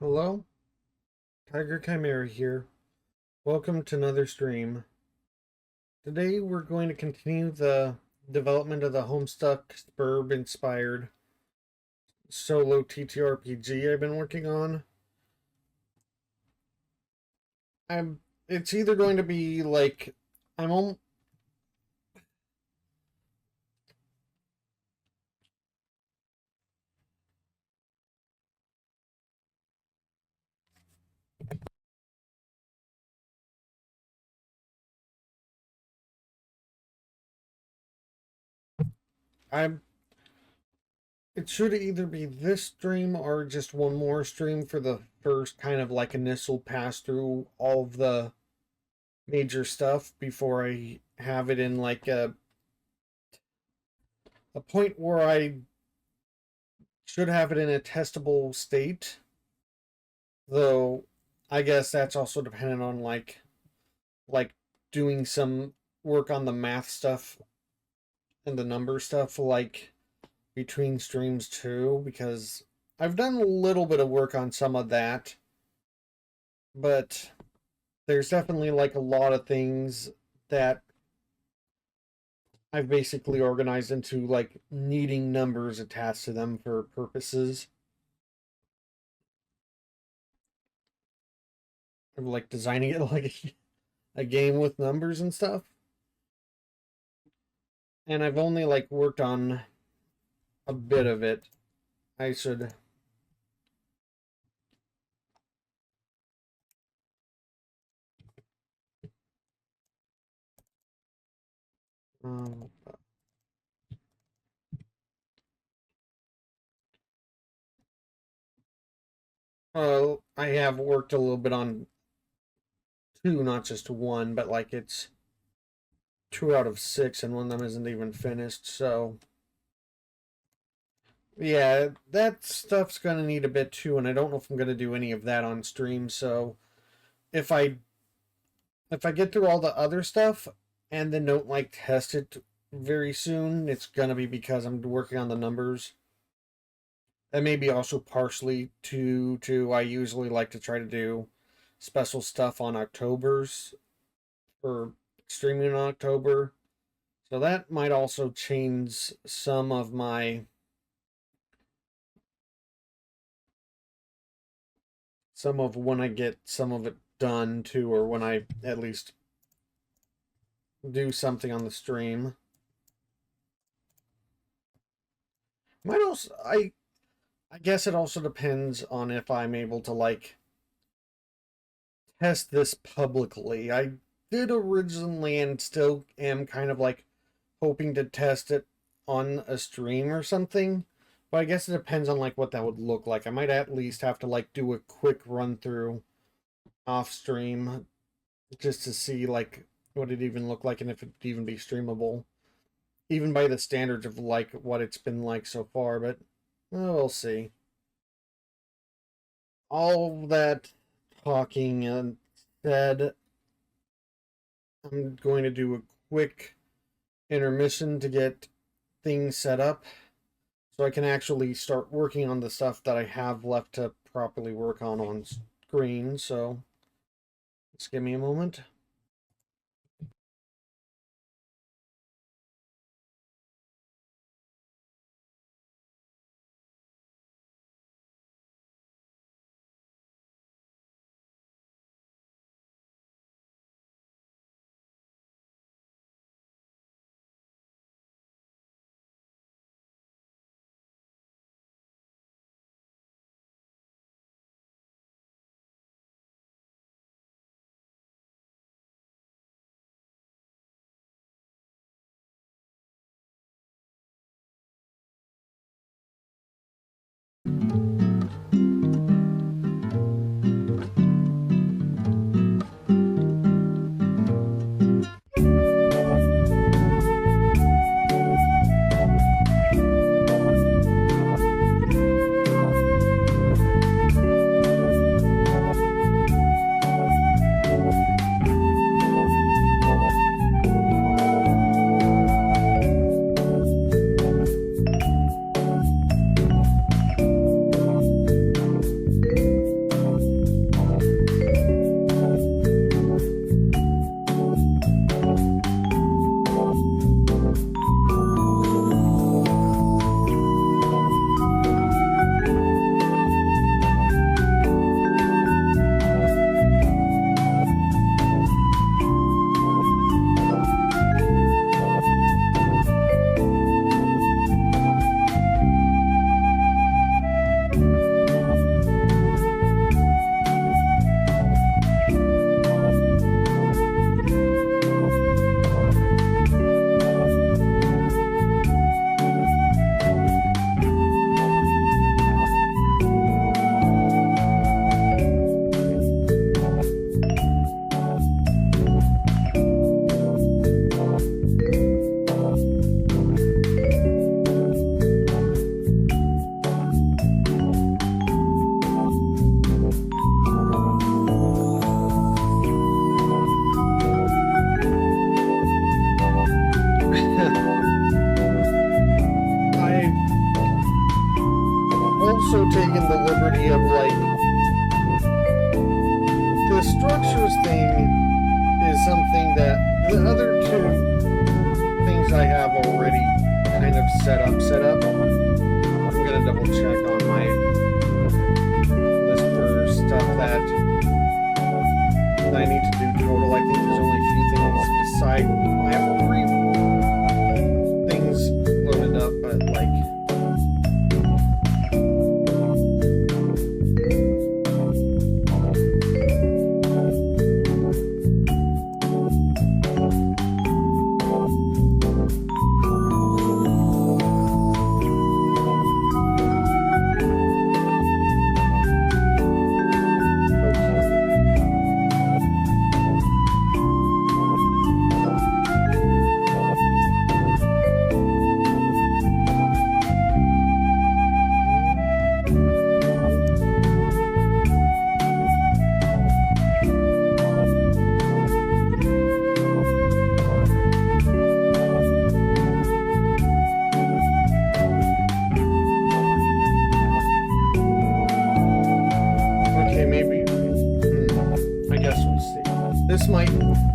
Hello, Tiger Chimera here. Welcome to another stream. Today we're going to continue the development of the Homestuck Sburb inspired solo TTRPG I've been working on. I'm it's either going to be like I'm on, I'm it should either be this stream or just one more stream for the first kind of like initial pass through all of the major stuff before I have it in like a point where I should have it in a testable state, though I guess that's also dependent on like doing some work on the math stuff and the number stuff like between streams too, because I've done a little bit of work on some of that, but there's definitely like a lot of things that I've basically organized into like needing numbers attached to them for purposes of like designing it like a game with numbers and stuff. And I've only like worked on a bit of it. I should. Um, I have worked a little bit on two, not just one, but like it's two out of six, and one of them isn't even finished. So yeah, that stuff's gonna need a bit too, and I don't know if I'm gonna do any of that on stream. So if I if I get through all the other stuff and then don't like test it very soon, it's gonna be because I'm working on the numbers. And maybe also partially to I usually like to try to do special stuff on October's or streaming in October. So that might also change some of when I get some of it done too, or when I at least do something on the stream. Might also I guess it also depends on if I'm able to like test this publicly. I did originally and still am kind of like hoping to test it on a stream or something. But I guess it depends on like what that would look like. I might at least have to like do a quick run through off stream just to see like what it even look like and if it'd even be streamable. Even by the standards of like what it's been like so far, but we'll see. All that talking and said, I'm going to do a quick intermission to get things set up so I can actually start working on the stuff that I have left to properly work on screen. So just give me a moment. taken the liberty of, like, the structures thing is something that the other two things I have already kind of set up. I'm gonna double check on my list for stuff that I need to do total. I think there's only a few things beside. I have 3 things loaded up, but like.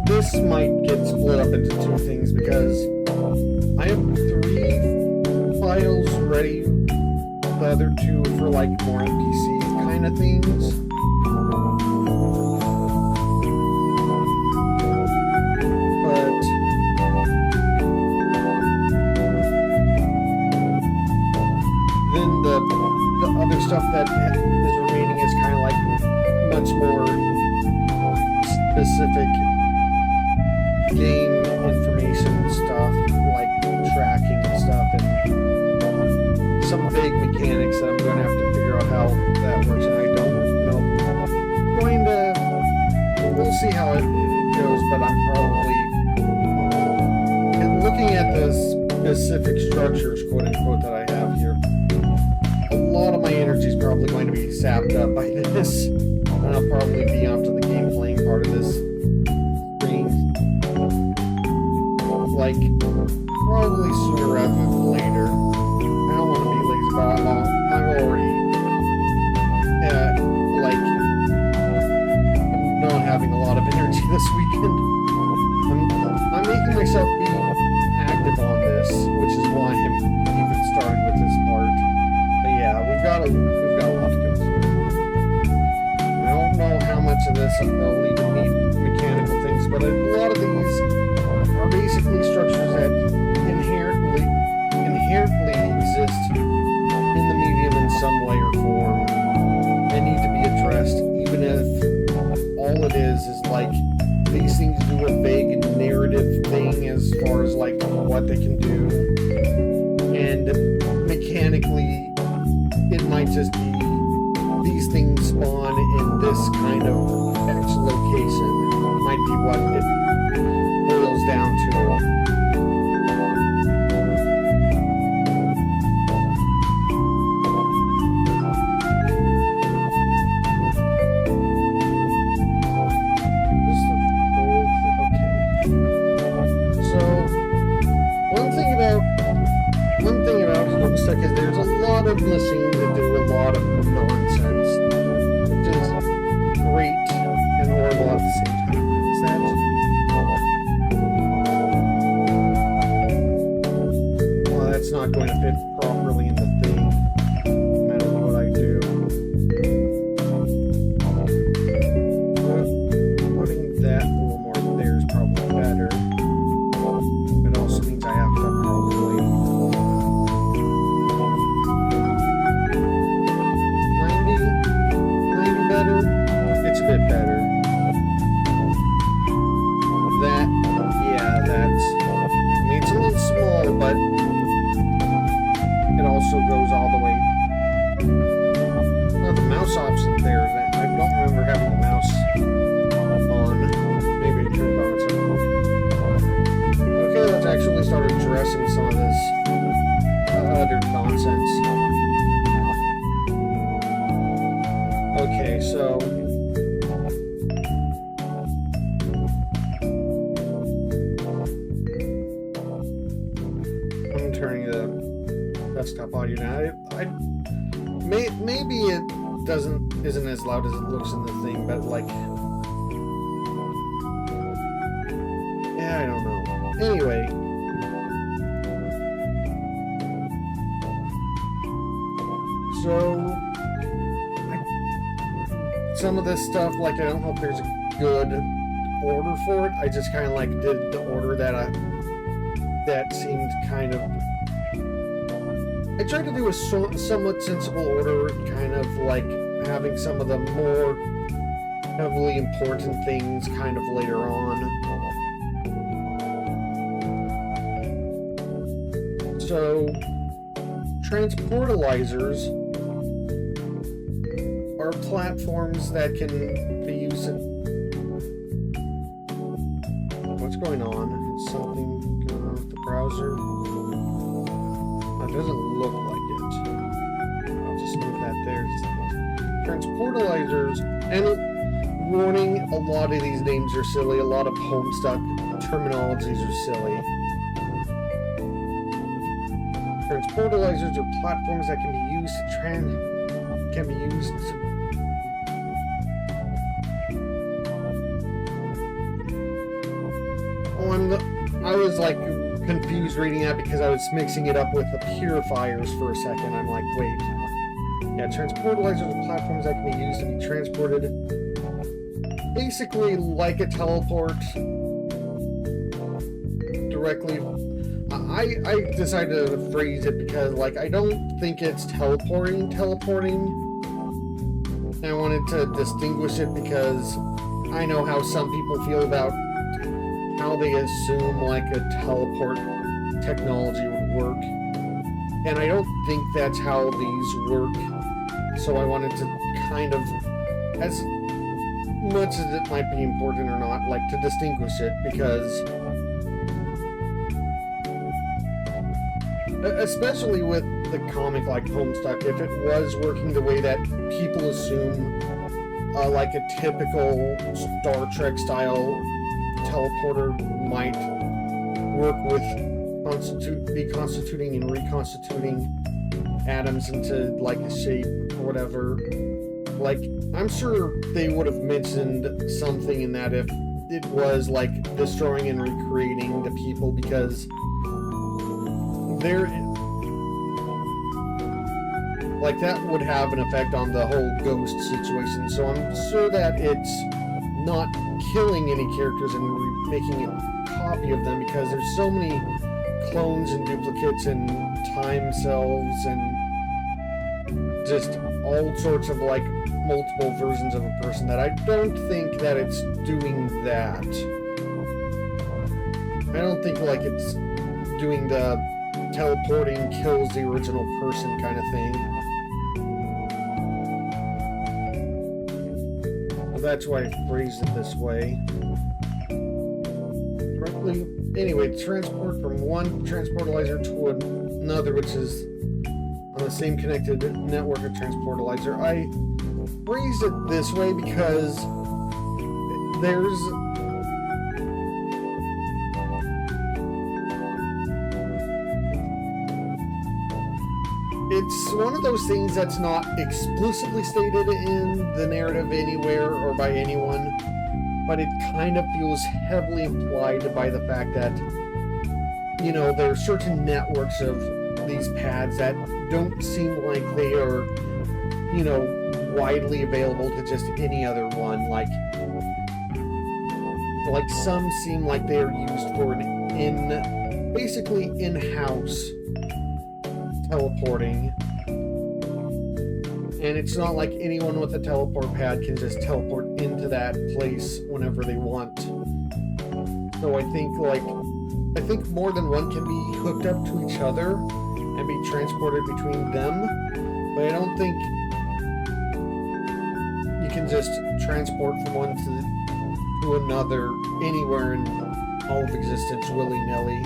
This might get split up into 2 things because I have 3 files ready. The other 2 for like more NPC kind of things. But then the other stuff that is remaining is kind of like much more specific game information stuff, like tracking and stuff, and some vague mechanics that I'm going to have to figure out how that works, and I don't know. We'll see how it goes, but I'm probably looking at the specific structures, quote unquote, that I have here. A lot of my energy is probably going to be sapped up by this, and I'll probably be onto the game playing part of this stream. Like, probably sooner rather than later. I don't want to be lazy, but I'm already, like, I'm not having a lot of energy this weekend. I'm making myself be active on this, which is why I'm even starting with this part. But yeah, we've got a lot to go through. I don't know how much of this will even need mechanical things, but a lot of these are basically structures that inherently exist in the medium in some way or form and need to be addressed, even if all it is like these things do a vague narrative thing as far as like what they can do, and mechanically it might just be these things spawn in this kind of X location. Might be what it boils down to. Homestuck is there's a lot of machines that do a lot of nonsense, which is great and horrible at the same time. Is that? Well, that's not going to fit properly in the thing, no matter what I do. Putting that a little more there is probably better. It also means I have to probably 90 better. It's a bit better. That, yeah, that's, I mean, it's a little small, but it also goes all the way. Well, the mouse option there, I don't remember having the mouse on. Maybe I turned on its own. Okay, let's actually start addressing some of this other nonsense. Okay, so I'm turning the desktop audio now. Maybe it isn't as loud as it looks in the thing, but like, yeah, I don't know. Anyway, so some of this stuff, like, I don't know if there's a good order for it. I just kind of like did the order that seemed kind of. I tried to do a somewhat sensible order, kind of like having some of the more heavily important things kind of later on. So, transportalizers are platforms that can be used in... What's going on? Is something going on with the browser? It doesn't look like it. I'll just move that there. Transportalizers, and warning, a lot of these names are silly. A lot of Homestuck terminologies are silly. Transportalizers are platforms that can be used to I was like confused reading that because I was mixing it up with the purifiers for a second. I'm like, wait. Yeah, transportalizers are platforms that can be used to be transported. Basically, like a teleport. Directly. I decided to phrase it because, like, I don't think it's teleporting. And I wanted to distinguish it because I know how some people feel about how they assume like a teleport technology would work, and I don't think that's how these work. So I wanted to kind of, as much as it might be important or not, like to distinguish it, because especially with the comic like Homestuck, if it was working the way that people assume, like a typical Star Trek style teleporter might work with deconstituting and reconstituting atoms into like a shape or whatever. Like, I'm sure they would have mentioned something in that if it was like destroying and recreating the people, because they're like, that would have an effect on the whole ghost situation. So I'm sure that it's not killing any characters and making a copy of them, because there's so many clones and duplicates and time selves and just all sorts of like multiple versions of a person that I don't think that it's doing that. I don't think like it's doing the teleporting kills the original person kind of thing. That's why I phrased it this way. Directly, anyway, transport from one transportalizer to another, which is on the same connected network of transportalizer. I phrased it this way because there's it's one of those things that's not explicitly stated in the narrative anywhere or by anyone, but it kind of feels heavily implied by the fact that, you know, there are certain networks of these pads that don't seem like they are, you know, widely available to just any other one. Like some seem like they are used for an basically in-house teleporting, and it's not like anyone with a teleport pad can just teleport into that place whenever they want. So I think more than one can be hooked up to each other and be transported between them, but I don't think you can just transport from one to another anywhere in all of existence willy-nilly.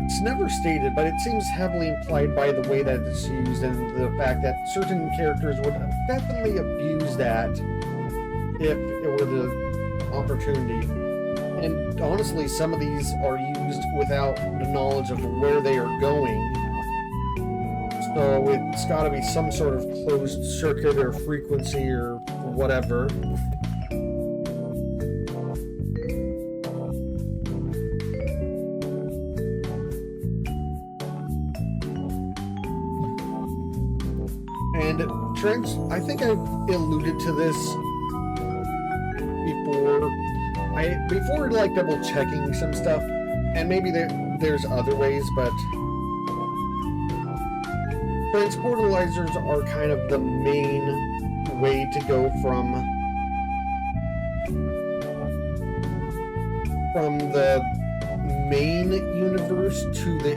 It's never stated, but it seems heavily implied by the way that it's used and the fact that certain characters would definitely abuse that if it were the opportunity. And honestly, some of these are used without the knowledge of where they are going. So it's got to be some sort of closed circuit or frequency or whatever. And I think I alluded to this before like double checking some stuff, and maybe there's other ways, but transportalizers are kind of the main way to go from the main universe to the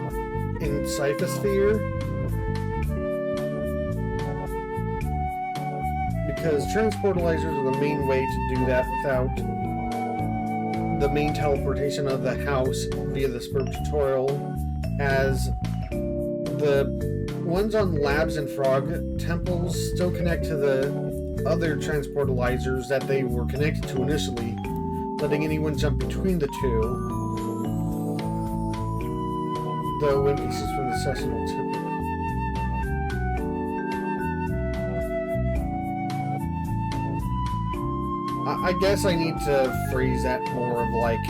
encyphosphere, because transportalizers are the main way to do that without the main teleportation of the house via the Sburb tutorial, as the ones on labs and frog temples still connect to the other transportalizers that they were connected to initially, letting anyone jump between the two. Though NPCs from the session will typically... I guess I need to phrase that more of like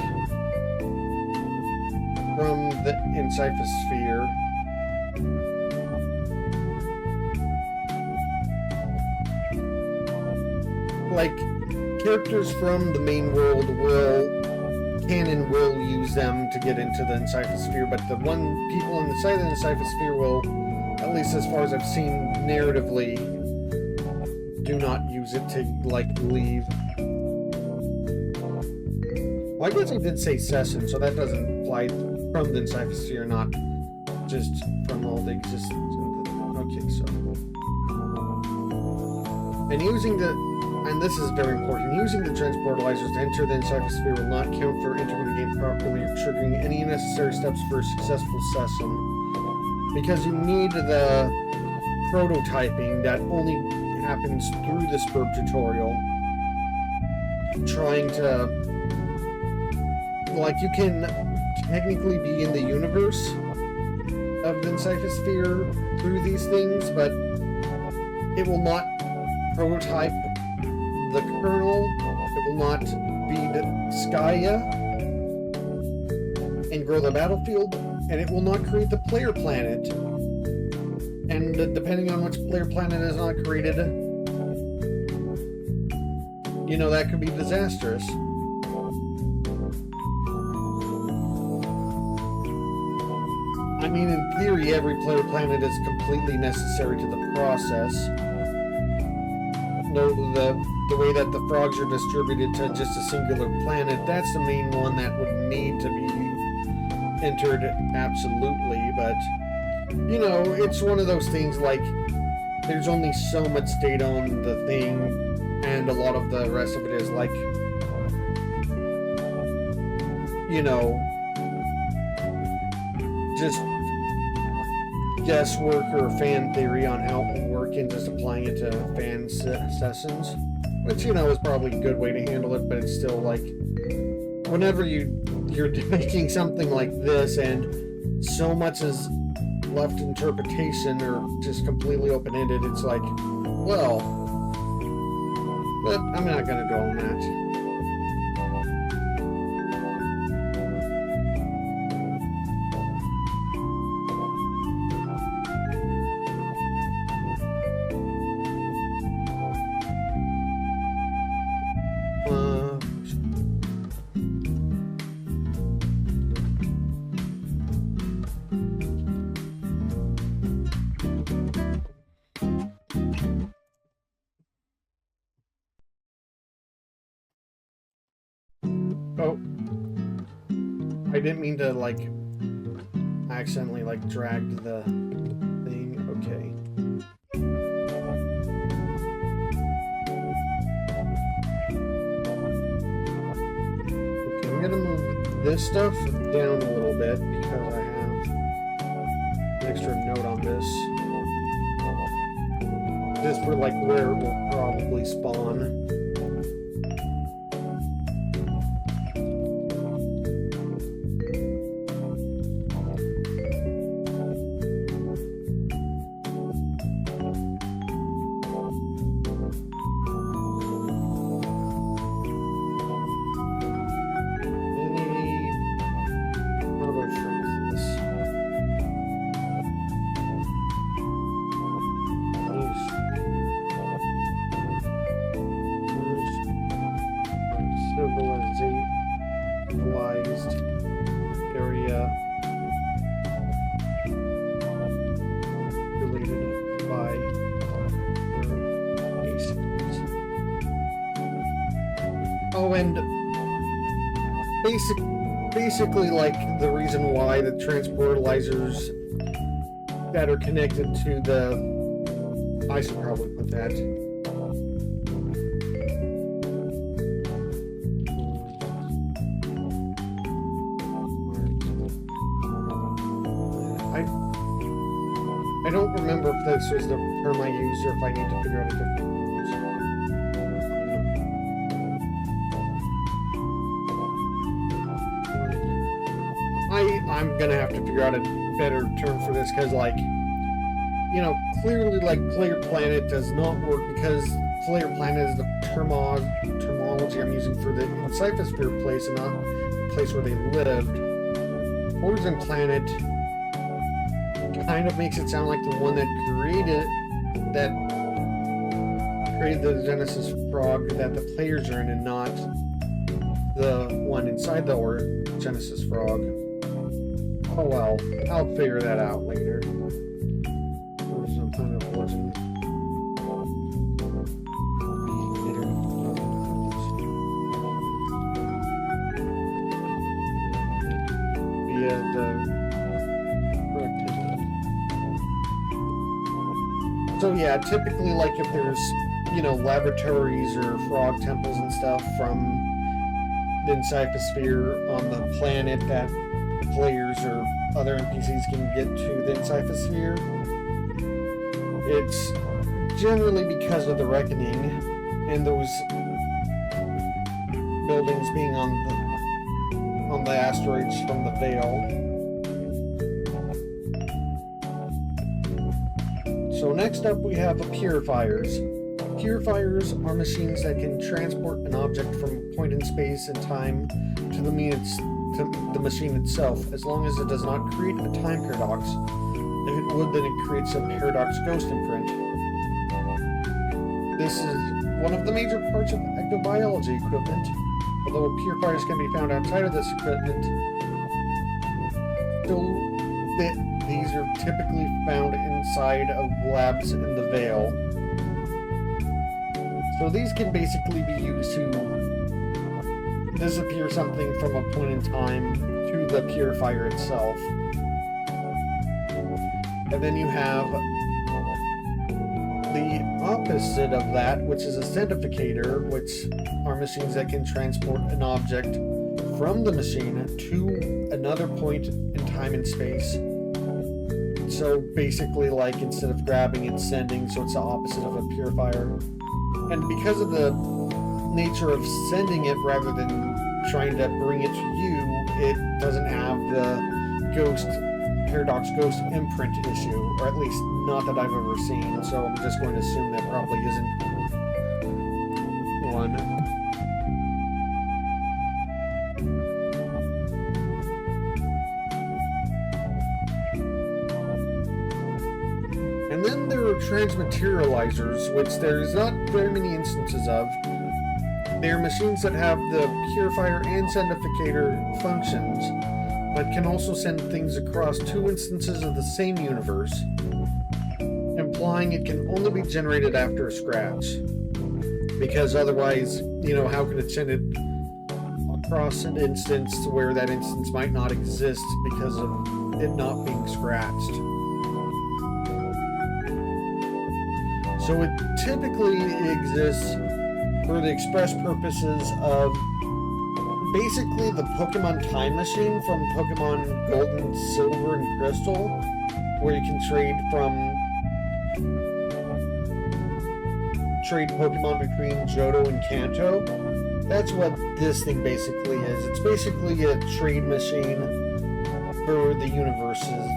from the encyphosphere. Like, characters from the main world can and will use them to get into the encyphosphere, but the people inside the encyphosphere will, at least as far as I've seen narratively, do not use it to, like, leave. Well, I guess I did say session, so that doesn't apply from the encyphosphere, not just from all the existence. Okay, so... And this is very important, using the transportalizers to enter the encyclosphere will not count for entering the game properly or triggering any necessary steps for a successful session, because you need the prototyping that only happens through the Sburb tutorial. Trying to... Like, you can technically be in the universe of the encyclosphere through these things, but it will not prototype the kernel, it will not feed Skya and grow the battlefield, and it will not create the player planet. And depending on which player planet is not created, you know, that could be disastrous. I mean, in theory, every player planet is completely necessary to the process. No, the way that the frogs are distributed to just a singular planet, that's the main one that would need to be entered, absolutely, but, you know, it's one of those things, like, there's only so much data on the thing, and a lot of the rest of it is, like, you know, just guesswork or fan theory on how it will work and just applying it to fan sessions, which, you know, is probably a good way to handle it, but it's still like, whenever you're making something like this and so much is left to interpretation or just completely open-ended, it's like, well, but I'm not gonna go on that. Oh, I didn't mean to, like, accidentally, like, dragged the thing. Okay. Okay, I'm gonna move this stuff down a little bit because I have an extra note on this. Just for, like, where it will probably spawn. Oh, and basically, like, the reason why the transportalizers that are connected to the... I should probably put that. I don't remember if this was the term I used or if I need to figure out a different one. I'm gonna have to figure out a better term for this, because, like, you know, clearly, like, Player Planet does not work because Player Planet is the terminology I'm using for the Encyphosphere place and not the place where they lived. Origin Planet kind of makes it sound like the one that created the Genesis Frog that the players are in, and not the one inside the Genesis Frog. Oh well, I'll figure that out later. Original Planet of Origin. Via the rectangle. So yeah, typically, like, if there's, you know, laboratories or frog temples and stuff from the Encyphosphere on the planet that players or other NPCs can get to the Encyphosphere, it's generally because of the Reckoning and those buildings being on the asteroids from the Veil. So next up we have the Purifiers. Purifiers are machines that can transport an object from a point in space and time to the machine itself, as long as it does not create a time paradox. If it would, then it creates a paradox ghost imprint. This is one of the major parts of ectobiology equipment. Although purifiers can be found outside of this equipment, these are typically found inside of labs in the Veil. So these can basically be used to disappear something from a point in time to the purifier itself. And then you have the opposite of that, which is a centificator, which are machines that can transport an object from the machine to another point in time and space. So basically, like, instead of grabbing, it's sending, so it's the opposite of a purifier. And because of the nature of sending it rather than trying to bring it to you, it doesn't have the paradox ghost imprint issue, or at least not that I've ever seen, so I'm just going to assume that probably isn't one. And then there are transmaterializers, which there's not very many instances of. They're machines that have the purifier and centificator functions, but can also send things across two instances of the same universe, implying it can only be generated after a scratch. Because otherwise, you know, how could it send it across an instance where that instance might not exist because of it not being scratched? So it typically exists for the express purposes of basically the Pokemon Time Machine from Pokemon Gold and Silver and Crystal, where you can trade Pokemon between Johto and Kanto. That's what this thing basically is. It's basically a trade machine for the universes.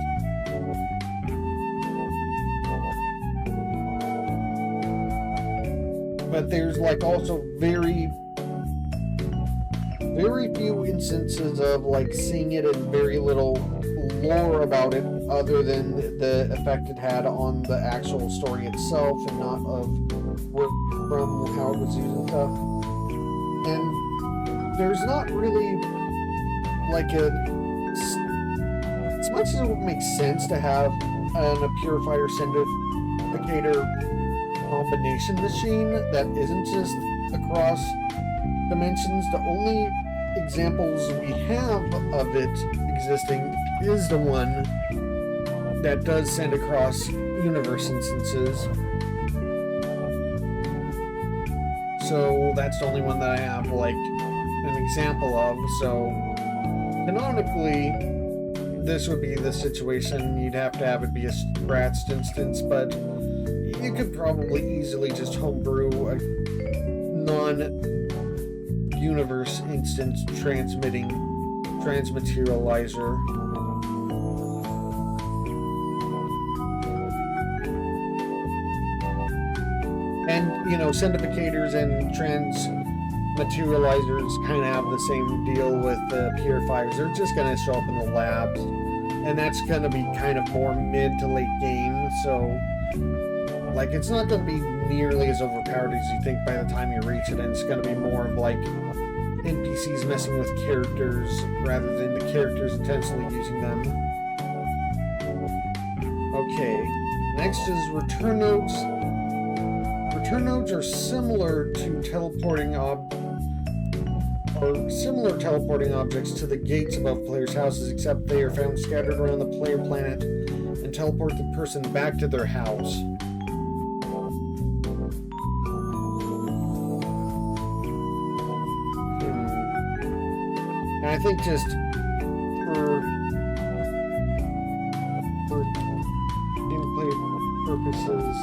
But there's, like, also very few instances of, like, seeing it and very little lore about it other than the effect it had on the actual story itself and not of work from how it was used and stuff. And there's not really, like, as much as it would make sense to have a purifier centificator combination machine that isn't just across dimensions. The only examples we have of it existing is the one that does send across universe instances. So that's the only one that I have like an example of. So canonically, this would be the situation. You'd have to have it be a scratched instance, but you could probably easily just homebrew a non-universe instance transmaterializer. And, you know, Syndificators and transmaterializers kind of have the same deal with the purifiers. They're just going to show up in the labs. And that's going to be kind of more mid to late game. So, like, it's not going to be nearly as overpowered as you think by the time you reach it. And it's going to be more of, like, NPCs messing with characters rather than the characters intentionally using them. Okay. Next is return nodes. Return nodes are similar to teleporting objects to the gates above players' houses, except they are found scattered around the player planet and teleport the person back to their house. And I think just for gameplay purposes,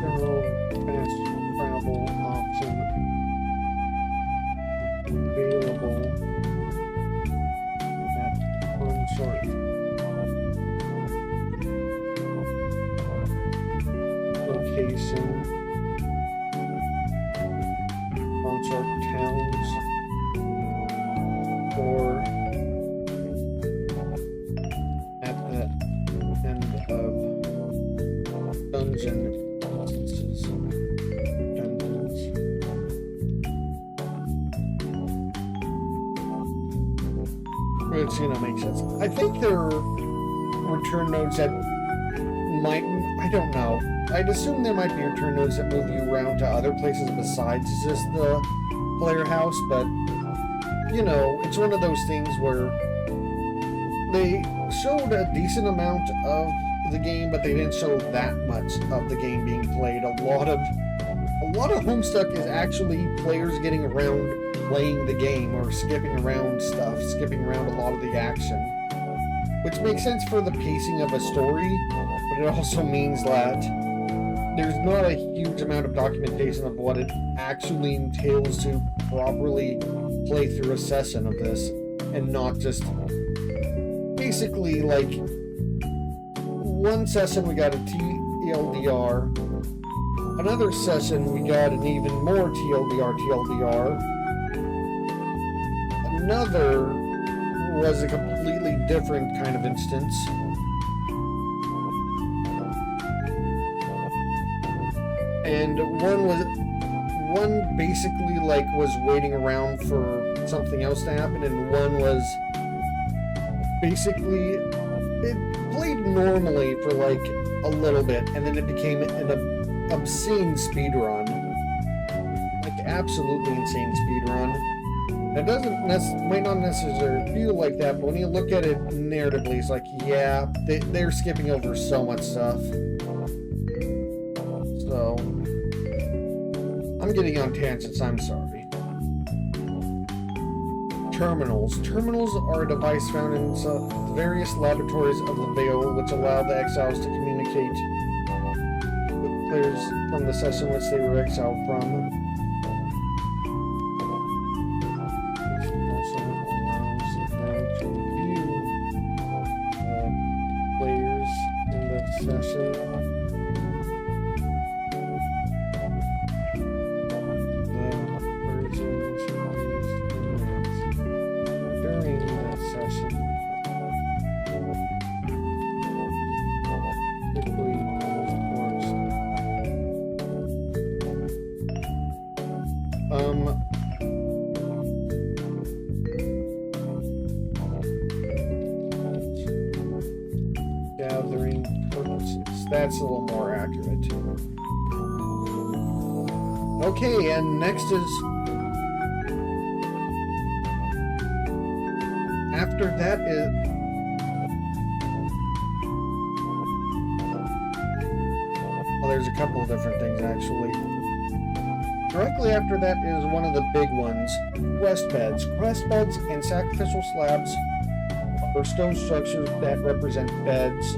general fast travel option available at Homestuck location, Homestuck towns, or at the end of dungeon instances. Dungeons. Which, you know, makes sense. I think there are return nodes that might, I don't know. I'd assume there might be return nodes that move you around to other places besides just the player house, but, you know, it's one of those things where they showed a decent amount of the game, but they didn't show that much of the game being played. A lot of Homestuck is actually players getting around playing the game or skipping around stuff, skipping around a lot of the action, which makes sense for the pacing of a story, but it also means that there's not a huge amount of documentation of what it actually entails to properly play through a session of this, and not just basically like one session we got a TLDR, another session we got an even more TLDR, another was a completely different kind of instance. And one basically like was waiting around for something else to happen, and one was basically, it played normally for like a little bit, and then it became an obscene speedrun. Like absolutely insane speedrun. It might not necessarily feel like that, but when you look at it narratively, it's like, yeah, they're skipping over so much stuff. So, I'm getting on tangents, I'm sorry. Terminals. Terminals are a device found in the various laboratories of the Veil, which allow the exiles to communicate with players from the session which they were exiled from. This also allows them to view the players in the session. Gathering purposes. That's a little more accurate. Okay, and next is after that is... Well, there's a couple of different things, actually. Directly after that is one of the big ones, quest beds. Quest beds and sacrificial slabs are stone structures that represent beds,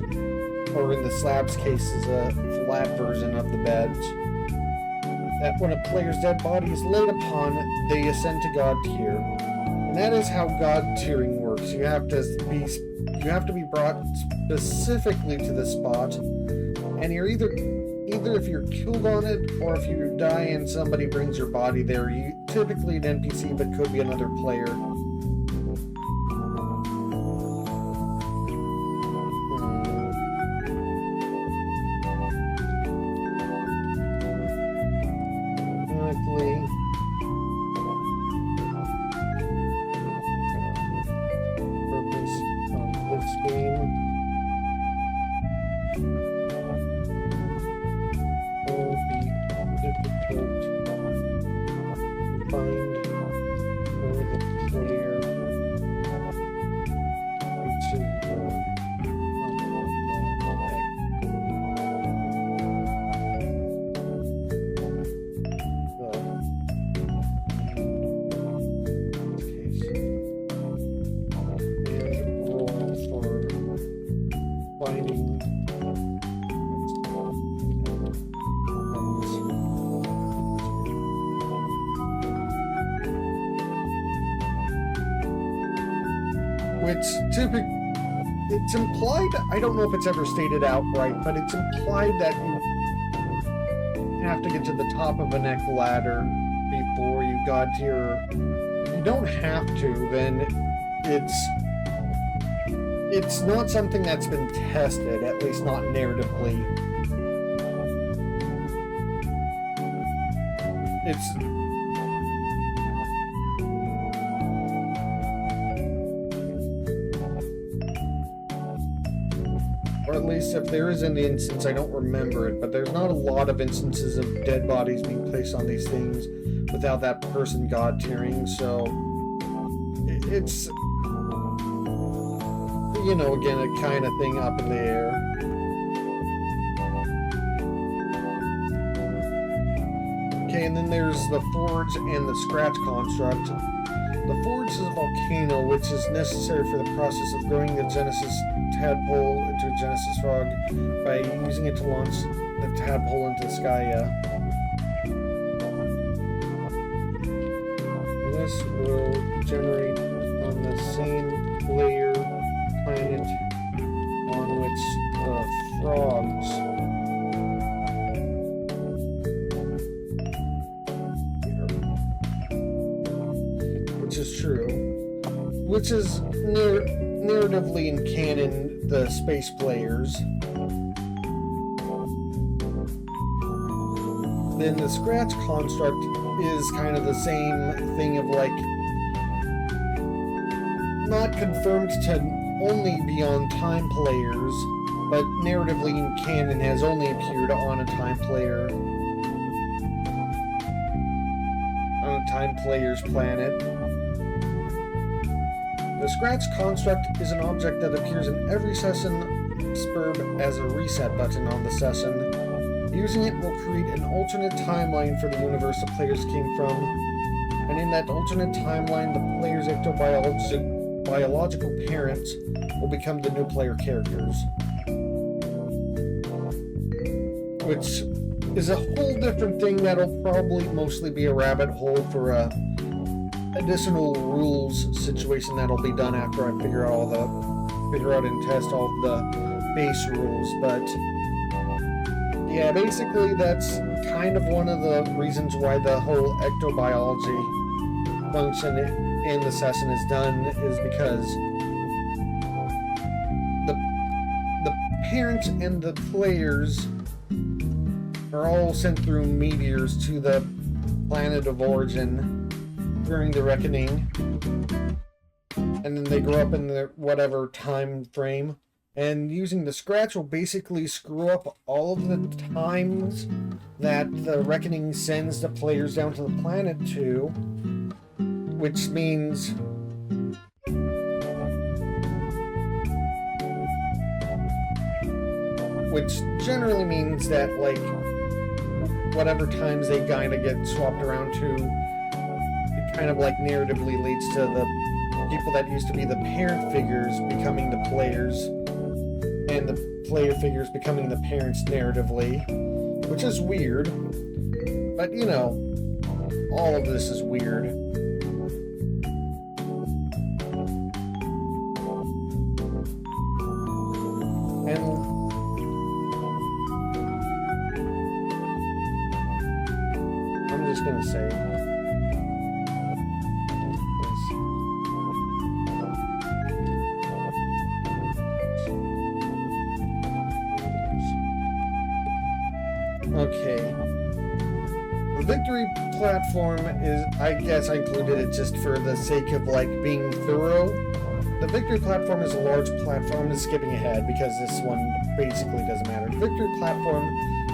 or in the slab's case is a flat version of the beds. That when a player's dead body is laid upon, they ascend to God tier. And that is how God tiering works. You have to be brought specifically to the spot, and you're either if you're killed on it, or if you die and somebody brings your body there. You typically an NPC, but could be another player. It's implied, I don't know if it's ever stated outright, but it's implied that you have to get to the top of a neck ladder before you God tier. If you don't have to, then it's not something that's been tested, at least not narratively. Or at least if there is an instance, I don't remember it, but there's not a lot of instances of dead bodies being placed on these things without that person God tiering, so it's, you know, again, a kind of thing up in the air. Okay, and then there's the Forge and the Scratch construct. The Forge is a volcano, which is necessary for the process of growing the Genesis tadpole into a Genesis frog by using it to launch the tadpole into the sky. This will generate on the same layer planet on which the frogs which is true, which is narratively in canon the space players. Then the Scratch construct is kind of the same thing of like not confirmed to only be on time players, but narratively in canon has only appeared on a time player, on a time player's planet. The Scratch construct is an object that appears in every session Sburb as a reset button on the session. Using it will create an alternate timeline for the universe the players came from, and in that alternate timeline, the player's ectobiological parents will become the new player characters. Which is a whole different thing that'll probably mostly be a rabbit hole for a additional rules situation that'll be done after I figure out and test all the base rules, but yeah, basically that's kind of one of the reasons why the whole ectobiology function in the session is done, is because the parents and the players are all sent through meteors to the planet of origin during the reckoning, and then they grow up in the whatever time frame, and using the Scratch will basically screw up all of the times that the reckoning sends the players down to the planet to, which means which generally means that, like, whatever times they kind of get swapped around to, it kind of, like, narratively leads to the people that used to be the parent figures becoming the players, and the player figures becoming the parents narratively, which is weird. But, you know, all of this is weird. And I'm just gonna say okay. The victory platform is, I guess I included it just for the sake of, like, being thorough. The victory platform is a large platform. I'm skipping ahead because this one basically doesn't matter. The victory platform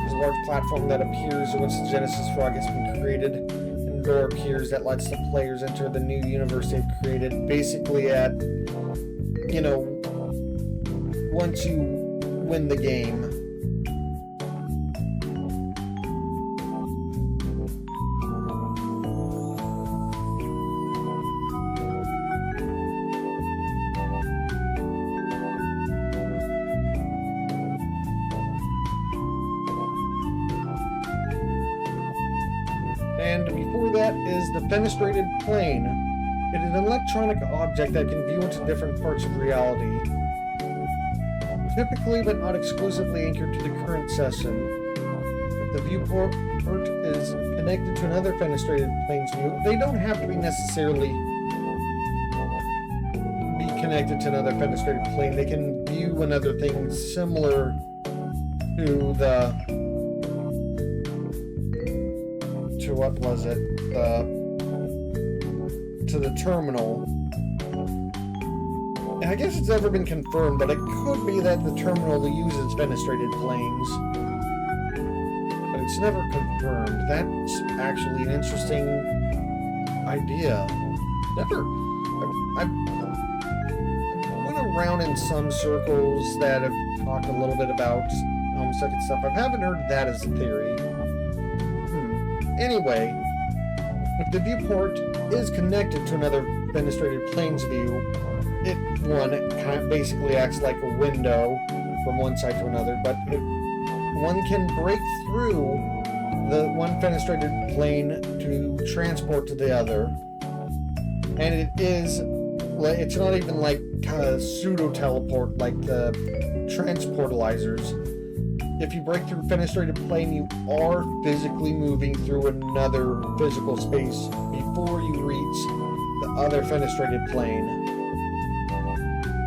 is a large platform that appears once the Genesis frog has been created, and a door appears that lets the players enter the new universe they've created. Basically at, you know, once you win the game. And before that is the fenestrated plane. It is an electronic object that can view into different parts of reality, typically but not exclusively anchored to the current session. If the viewport is connected to another fenestrated plane's view, they don't have to be necessarily be connected to another fenestrated plane. They can view another thing similar to the what was it? To the terminal. And I guess it's never been confirmed, but it could be that the terminal uses fenestrated planes. But it's never confirmed. That's actually an interesting idea. I went around in some circles that have talked a little bit about Homestuck and stuff. I haven't heard that as a theory. Anyway, if the viewport is connected to another fenestrated plane's view, it kind of basically acts like a window from one side to another, but one can break through the one fenestrated plane to transport to the other. And it's not even like a pseudo-teleport like the transportalizers. If you break through a fenestrated plane, you are physically moving through another physical space before you reach the other fenestrated plane.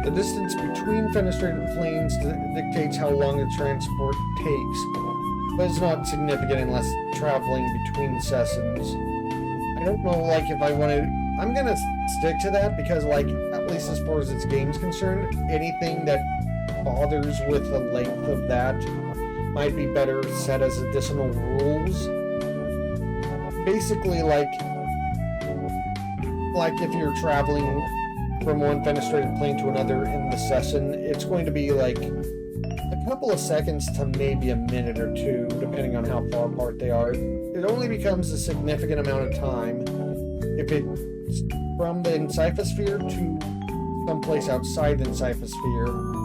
The distance between fenestrated planes dictates how long the transport takes, but it's not significant unless traveling between sessions. I don't know, like, if I want to... I'm gonna stick to that because, like, at least as far as its game's concerned, anything that bothers with the length of that might be better set as additional rules. Basically, like if you're traveling from one fenestrated plane to another in the session, it's going to be like a couple of seconds to maybe a minute or two, depending on how far apart they are. It only becomes a significant amount of time if it's from the Encyphosphere to someplace outside the Encyphosphere.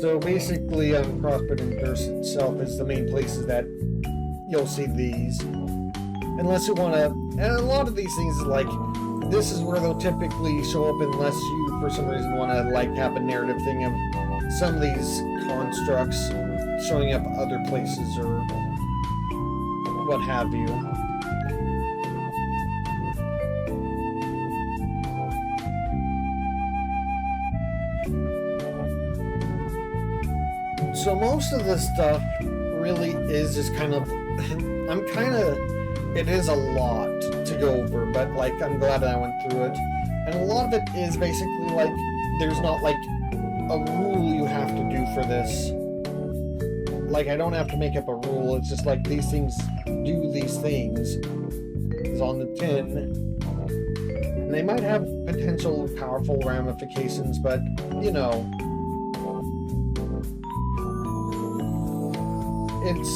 So basically, Crossbred and Durst itself is the main places that you'll see these. Unless you want to... And a lot of these things is like, this is where they'll typically show up unless you, for some reason, want to like have a narrative thing of some of these constructs showing up other places or what have you. So most of this stuff really is just kind of, it is a lot to go over, but like, I'm glad that I went through it. And a lot of it is basically like, there's not like a rule you have to do for this. Like, I don't have to make up a rule, it's just like, these things do these things. It's on the tin. And they might have potential powerful ramifications, but, you know, it's...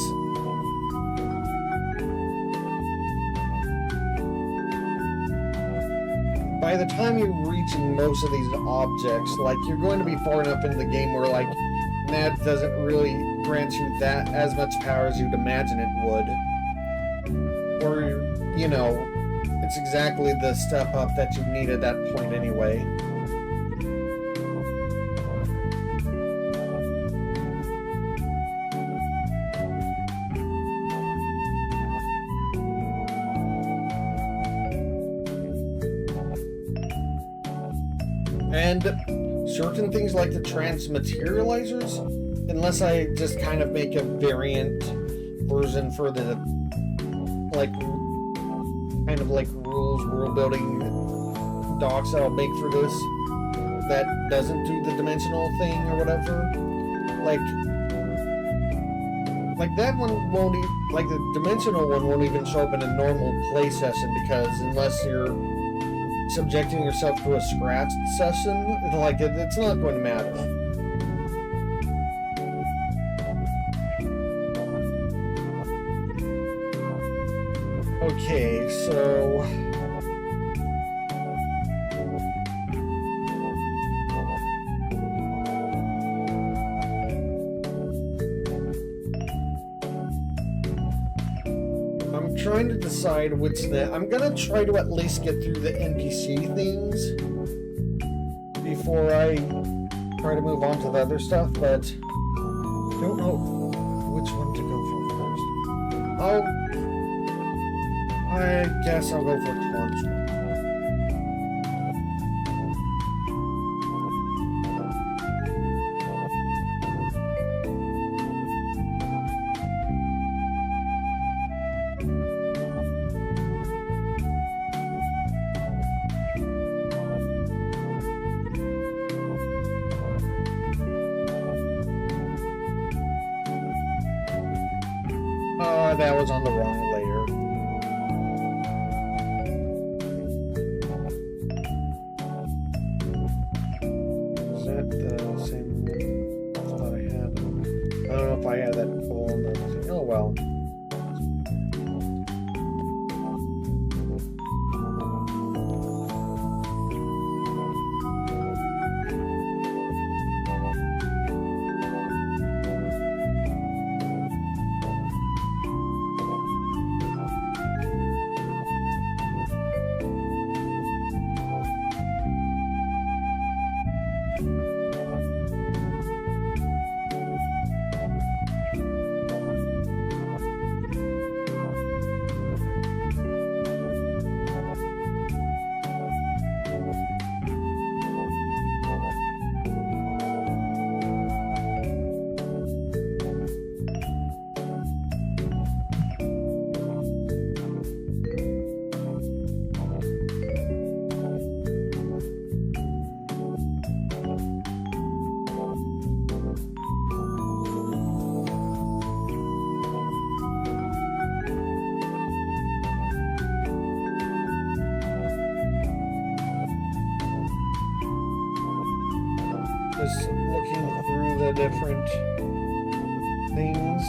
By the time you're reaching most of these objects, like, you're going to be far enough into the game where, like, that doesn't really grant you that as much power as you'd imagine it would. Or, you know, it's exactly the step up that you need at that point anyway. And certain things like the transmaterializers, unless I just kind of make a variant version for the, like, kind of like rules, world building docs that I'll make for this, that doesn't do the dimensional thing or whatever, like that one won't even, like the dimensional one won't even show up in a normal play session, because unless you're subjecting yourself to a scratched session, like it's not going to matter. Okay, so I'm trying to decide which net. I'm gonna try to at least get through the NPC things before I try to move on to the other stuff, but I don't know which one to go for first. I guess I'll go for construct. That was on the wrong layer. Is that the same one I thought I had? I don't know if I had that pull on the thing. Oh well. Just looking through the different things.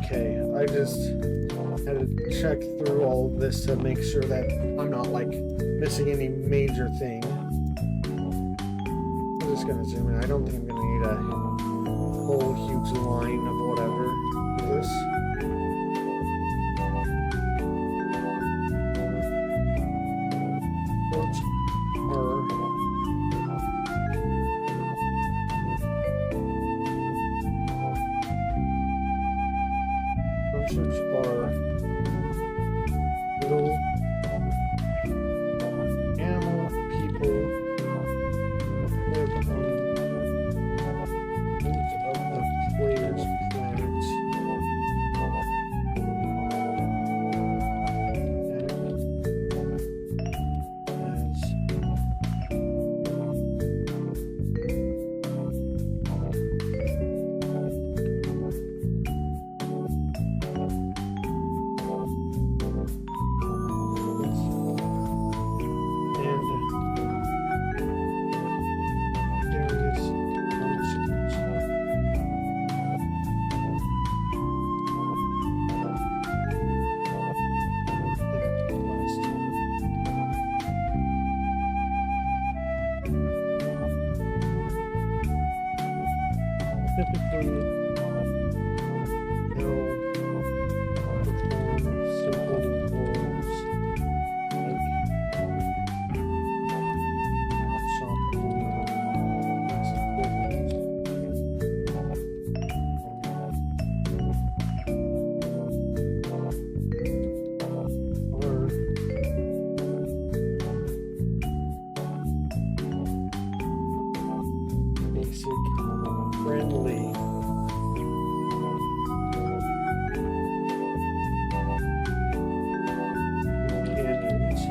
Okay, I just had to check through all of this to make sure that I'm not, like, missing any major thing. I'm just gonna zoom in. I don't think I'm gonna need a whole huge line of whatever for this. Search bar, little animal people live on each of the player's planets. Typically, they'll perform simple roles like shopping or basic friendly companions.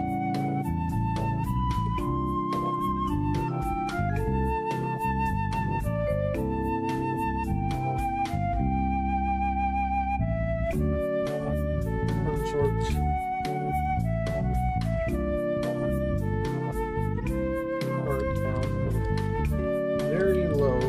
Consorts. Are found very low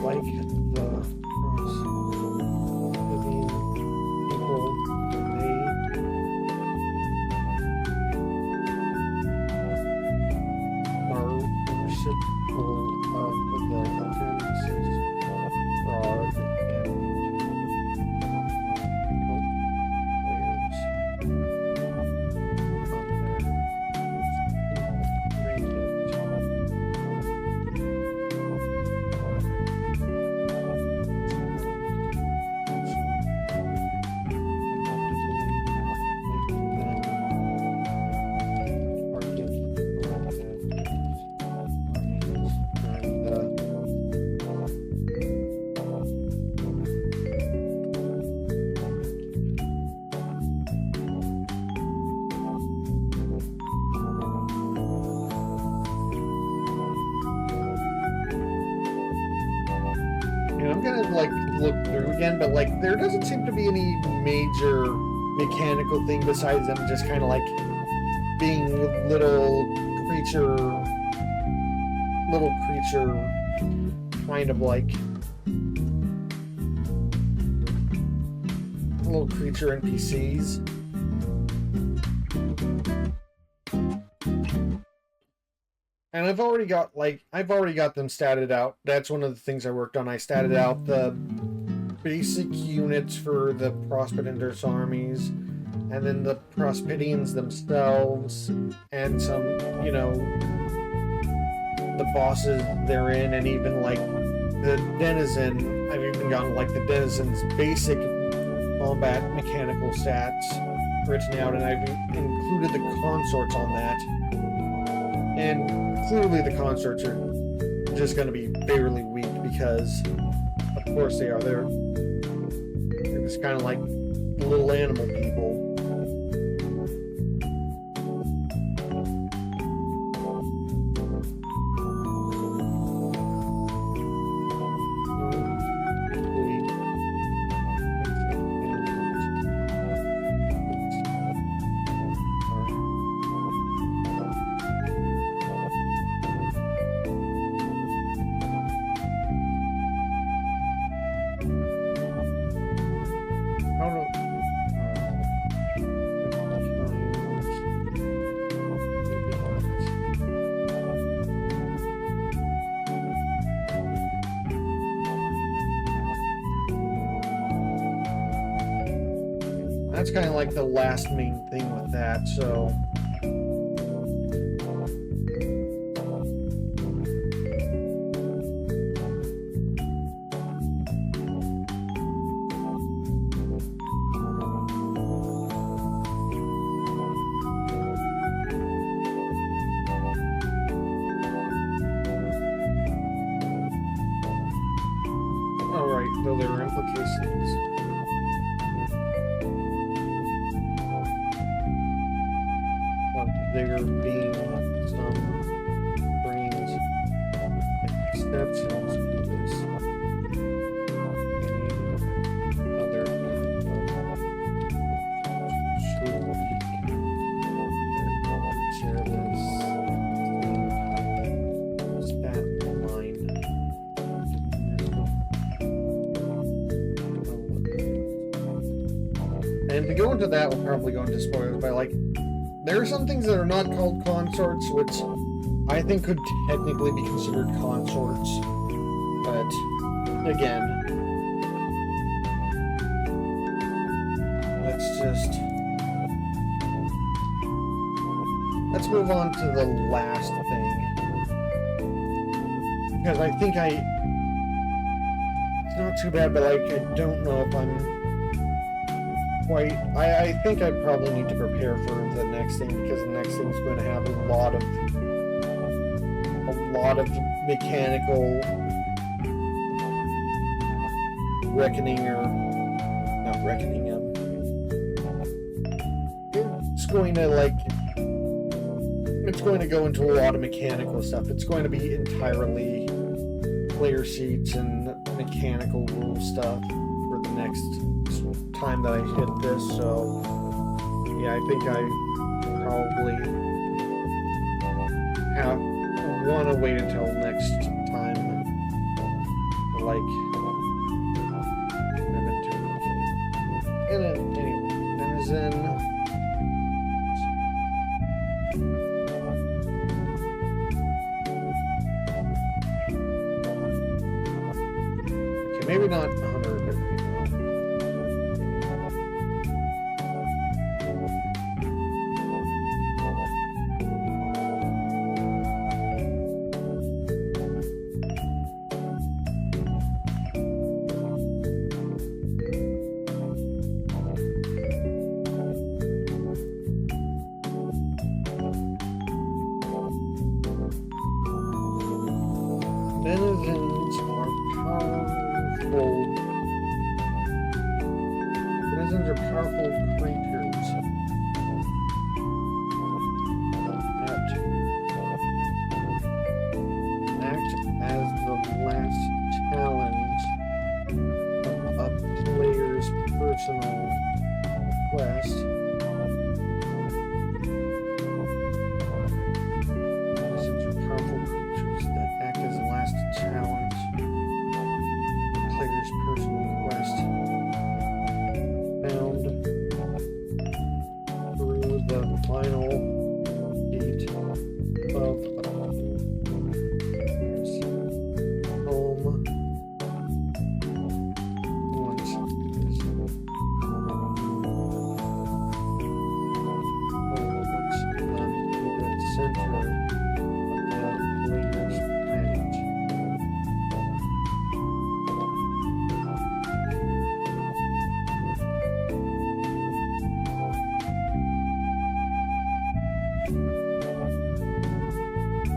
like the cross-living people, they are reciprocal of the occurrences, fraud, and help players on their ranges. I'm gonna like look through again, but like there doesn't seem to be any major mechanical thing besides them just kind of like being little creature kind of like little creature NPCs. And I've already got them statted out. That's one of the things I worked on. I statted out the basic units for the Prospidenders armies, and then the Prospidians themselves, and some, you know, the bosses they're in, and even like the Denizen. I've even gotten like the Denizen's basic combat mechanical stats written out, and I've included the consorts on that. And clearly the consorts are just going to be fairly weak because, of course they are. They're just kind of like little animal people. that's kind of like the last main thing with that, so... Alright, though there are implications. There being some brains exceptions to this. Any other share this stat line. And to go into that, we'll probably go into spoilers, but like, there are some things that are not called consorts, which I think could technically be considered consorts. But, again, let's move on to the last thing. Because I think it's not too bad, but like, I don't know if I'm quite... I think I probably need to prepare for the next thing, because the next thing's going to have a lot of mechanical reckoning, or not reckoning, it's going to like, it's going to go into a lot of mechanical stuff. It's going to be entirely player sheets and mechanical rule stuff for the next time that I hit this, so yeah, I think I probably want to wait until next time to like dive into it. And then, anyway, Denizen. Okay, maybe not 100, but denizens are powerful. Denizens are powerful creatures that act as the last challenge of a player's personal quest. Denizens are powerful creatures that act as the last challenge of a player's personal quest. Found through the final gate of a player's home. Once it is done to the center of the player's page.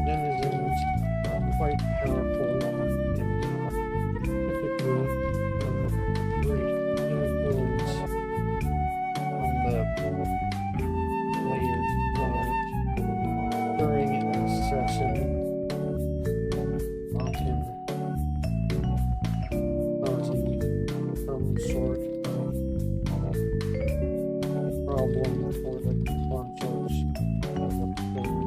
Denizens are quite powerful and typically of great influence on the player's knowledge during a session, often causing some sort of problem for the consorts of the player.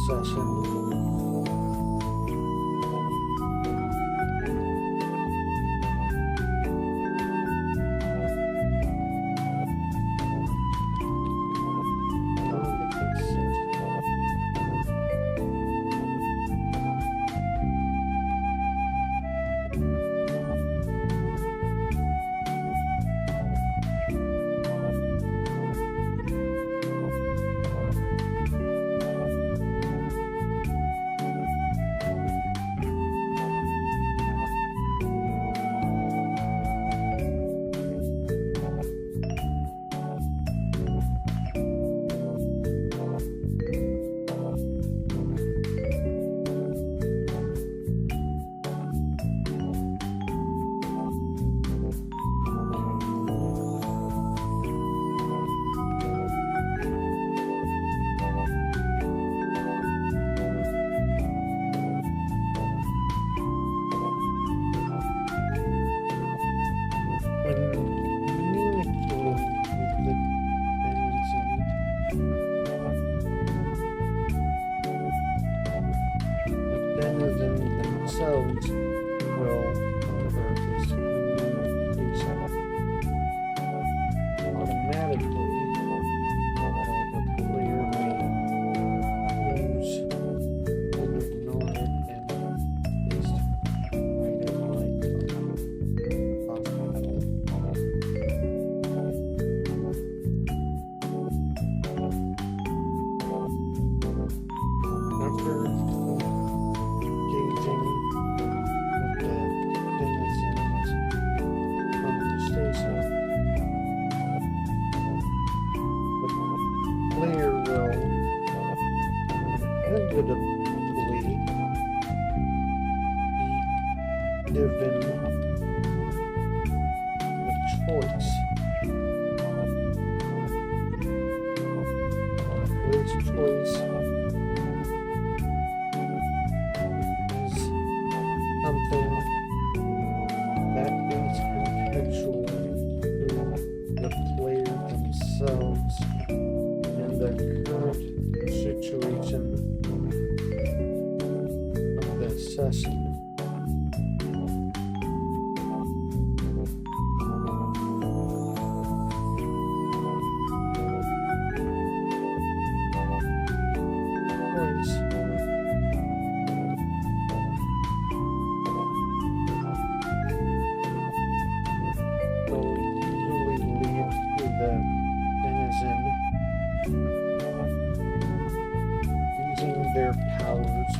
session. Themselves will convert this communication automatically, although the player may choose to ignore it and just write it like a battle. After engaging with the denizens from the station, the player will inevitably be given the choice. This choice is something that is contextual to the player themselves and the current situation of the session. Choice will usually lead to the denizen using their powers.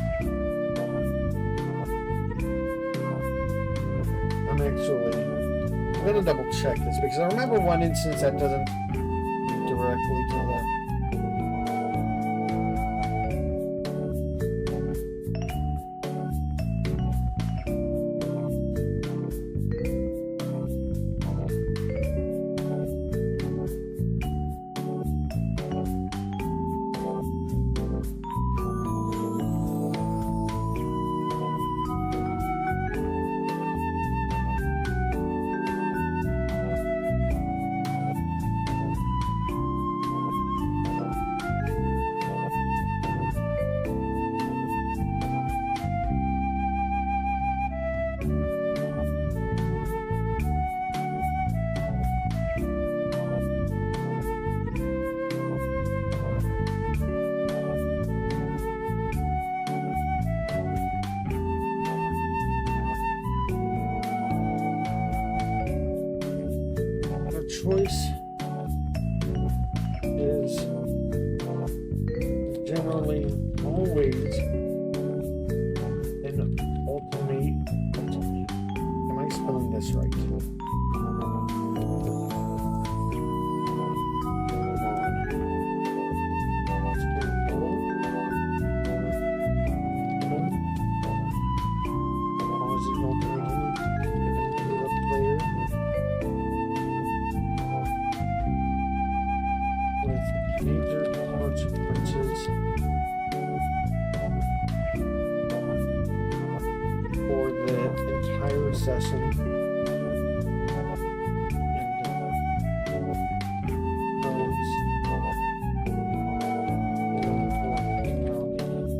I'm gonna double check this because I remember one instance that doesn't lead directly to the choice is generally always an ultimate. Am I spelling this right? Major consequences for the entire session and those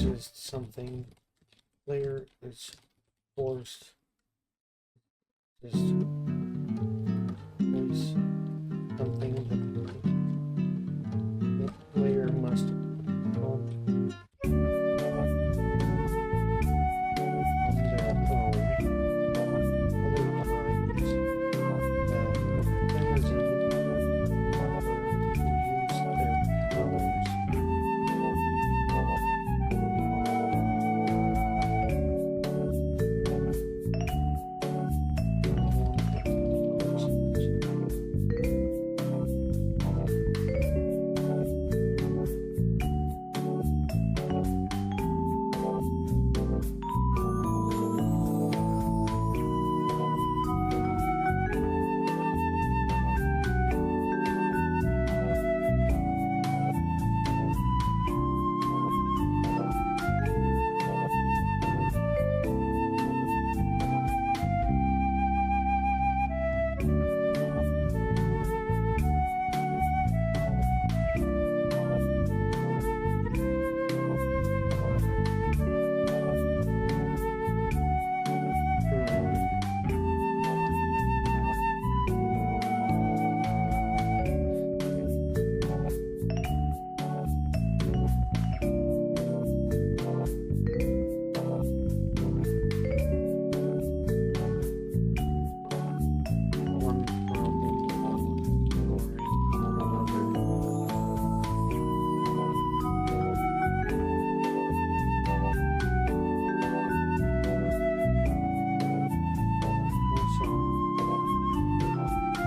is something player is forced just place something the player must on their own.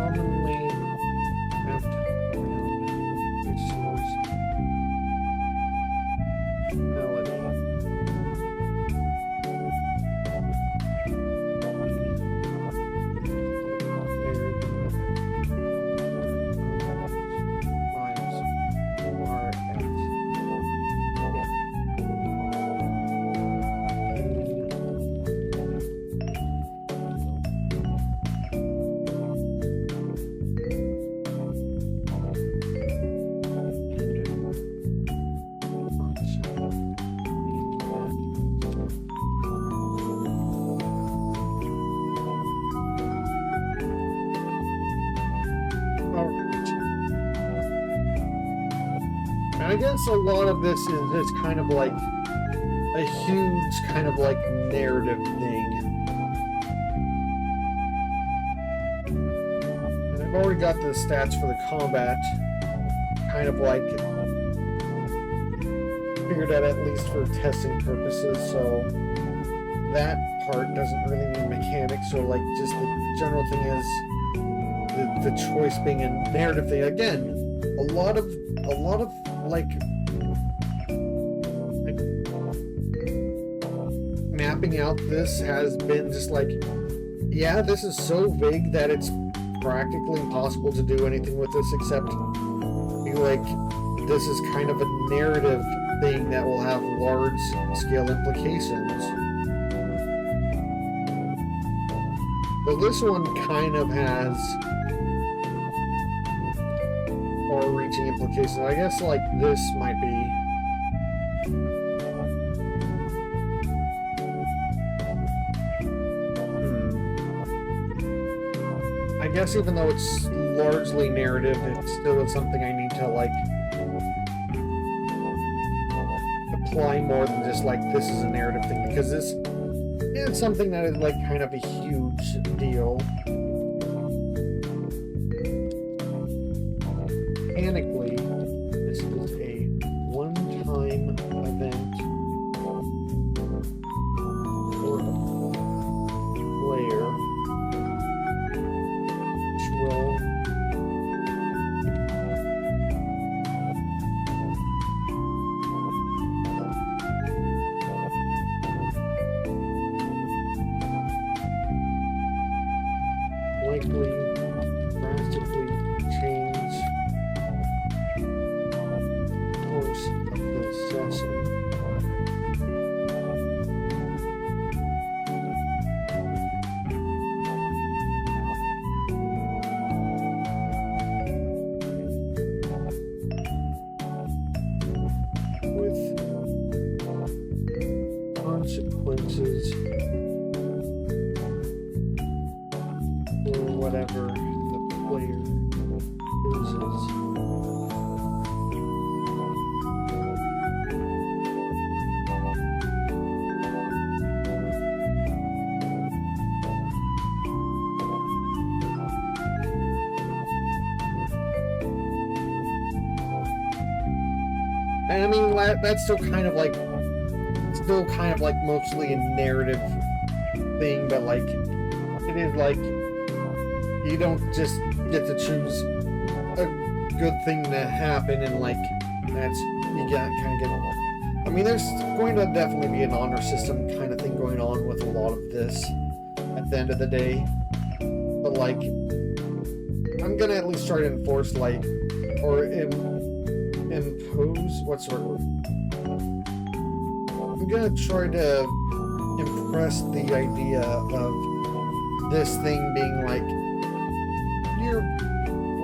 Otherwise, players I guess a lot of this is just kind of like a huge kind of like narrative thing. And I've already got the stats for the combat kind of like figured out at least for testing purposes, so that part doesn't really need mechanics. So like just the general thing is the choice being a narrative thing. Again, a lot of like mapping out this has been just like, yeah, this is so vague that it's practically impossible to do anything with this except be like, this is kind of a narrative thing that will have large scale implications. But this one kind of has far-reaching implications. I guess like this might be. I guess even though it's largely narrative, it still is something I need to like apply more than just like this is a narrative thing, because this is something that is like kind of a huge deal. Mechanically, this is a one-time event for the player, which will likely drastically change the course of the session. With whatever the player chooses. And I mean, that's still kind of like mostly a narrative thing, but like, it is like, you don't just get to choose a good thing to happen and like, that's, you got kind of get, I mean, there's going to definitely be an honor system kind of thing going on with a lot of this at the end of the day, but like, I'm gonna at least try to enforce like, or impose, what's the word? I'm gonna try to impress the idea of this thing being like, you're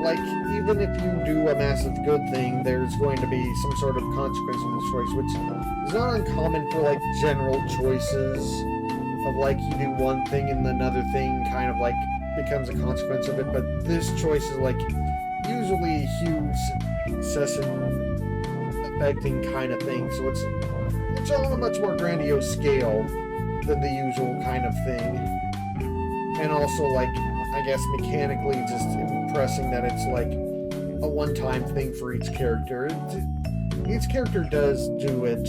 like, even if you do a massive good thing, there's going to be some sort of consequence in this choice, which is not uncommon for like general choices of like, you do one thing and another thing kind of like becomes a consequence of it, but this choice is like usually a huge session affecting kind of thing, so it's on a much more grandiose scale than the usual kind of thing. And also, like, I guess mechanically just impressing that it's like a one-time thing for each character. Each character does do it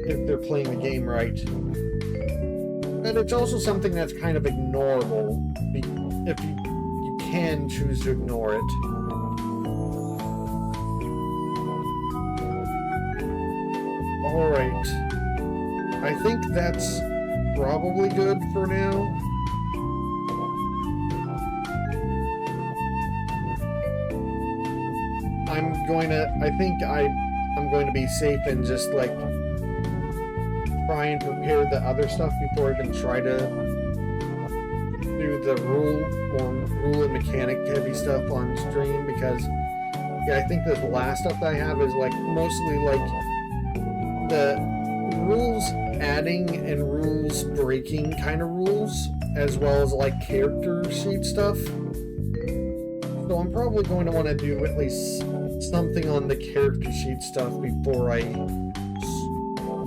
if they're playing the game right. And it's also something that's kind of ignorable if you can choose to ignore it. Alright, I think that's probably good for now. I'm going to be safe and just like try and prepare the other stuff before I even try to do the rule and mechanic heavy stuff on stream, because yeah, I think this last stuff that I have is like mostly like the rules adding and rules breaking kind of rules, as well as like character sheet stuff. So I'm probably going to want to do at least something on the character sheet stuff before I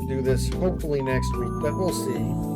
do this, hopefully next week, but we'll see.